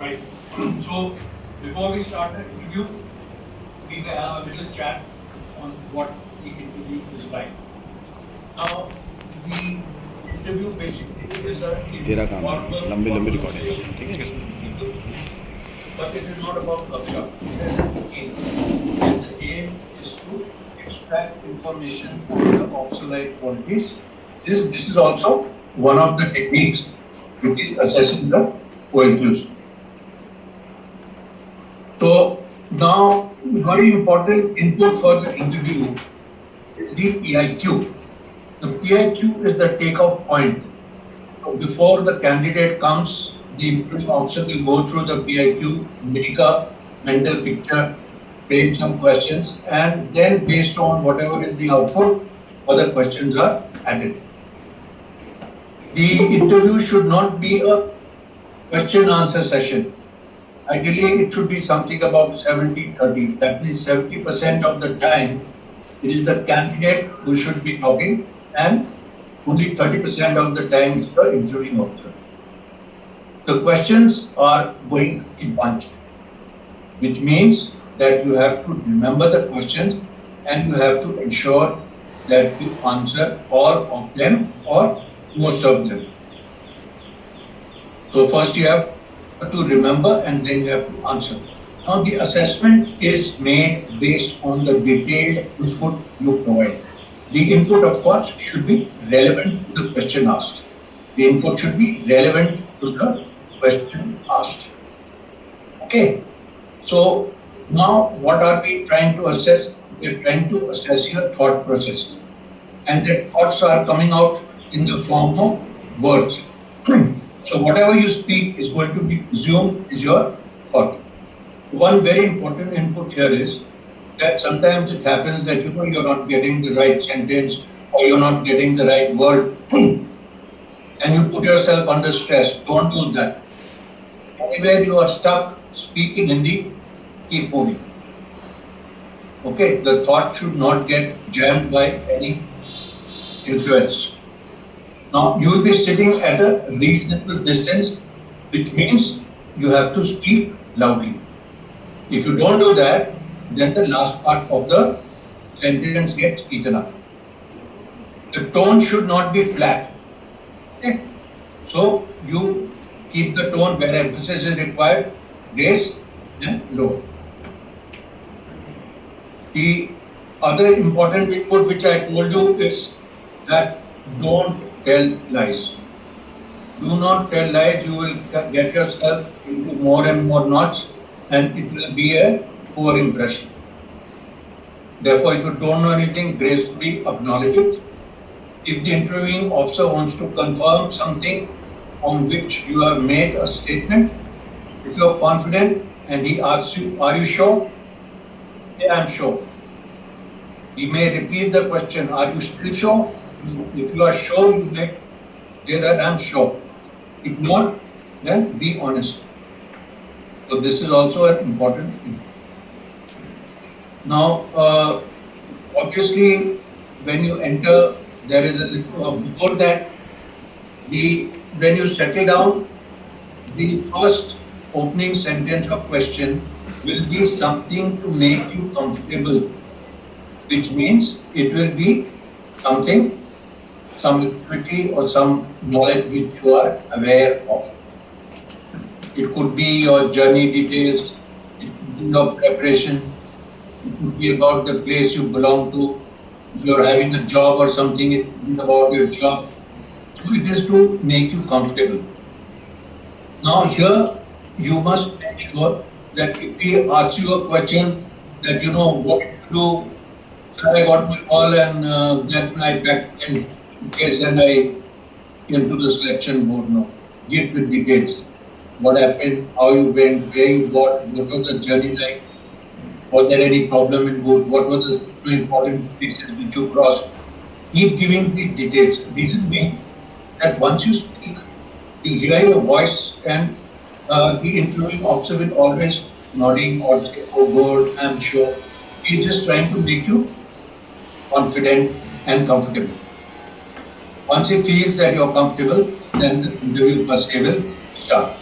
Right. So before we start the interview, we may have a little chat on what the interview is like. Now, the interview basically is a तेरा काम है informal लंबी लंबी recording conversation ठीक है between people, but it is not about gupshup. It has an aim. And the aim is to extract information on the oxalate qualities. This is also one of the techniques which is assessing the OLQs. So now, very important input for the interview is the PIQ. The PIQ is the takeoff point. So before the candidate comes, the interviewing officer will go through the PIQ, make a mental picture, frame some questions, and then based on whatever is the output, other questions are added. The interview should not be a question answer session. Ideally, it should be something about 70-30. That means 70% of the time, it is the candidate who should be talking, and only 30% of the time is the interviewing officer. The questions are going to be bunched, which means that you have to remember the questions and you have to ensure that you answer all of them or most of them. So first you have to remember and then you have to answer. Now the assessment is made based on the detailed input you provide. The input, of course, should be relevant to the question asked. The input should be relevant to the question asked. Okay. So now what are we trying to assess? We're trying to assess your thought process. And the thoughts are coming out in the form of words. So whatever you speak is going to be presumed is your thought. One very important input here is that sometimes it happens that you're not getting the right sentence or you're not getting the right word and you put yourself under stress. Don't do that. Anywhere you are stuck speaking Hindi, keep moving. Okay, the thought should not get jammed by any influence. Now you will be sitting at a reasonable distance, which means you have to speak loudly. If you don't do that, then the last part of the sentence gets eaten up. The tone should not be flat. Okay? So you keep the tone where emphasis is required, raise and low. The other important input which I told you is that don't tell lies. Do not tell lies, you will get yourself into more and more knots and it will be a poor impression. Therefore, if you don't know anything, gracefully acknowledge it. If the interviewing officer wants to confirm something on which you have made a statement, if you are confident and he asks you, are you sure? Yeah, I'm sure. He may repeat the question, are you still sure? If you are sure, you may say that I'm sure. If not, then be honest. So this is also an important thing. Now, obviously, when you enter, there is a before that, when you settle down, the first opening sentence or question will be something to make you comfortable, which means it will be something, some activity or some knowledge which you are aware of. It could be your journey details, it could be your preparation, it could be about the place you belong to. If you are having a job or something, it could be about your job. So it is to make you comfortable. Now here you must make sure that if we ask you a question that what did you do, so I got my call and then I packed in case and I came to the selection board. No, give the details. What happened, how you went, where you got, what was the journey like, was there any problem in board, what were the important places which you crossed. Keep giving these details. Reason being that once you speak, you hear your voice and the interviewing officer will always nodding or say, oh good, I'm sure. He's just trying to make you confident and comfortable. Once he feels that you're comfortable, then the interview per se will start.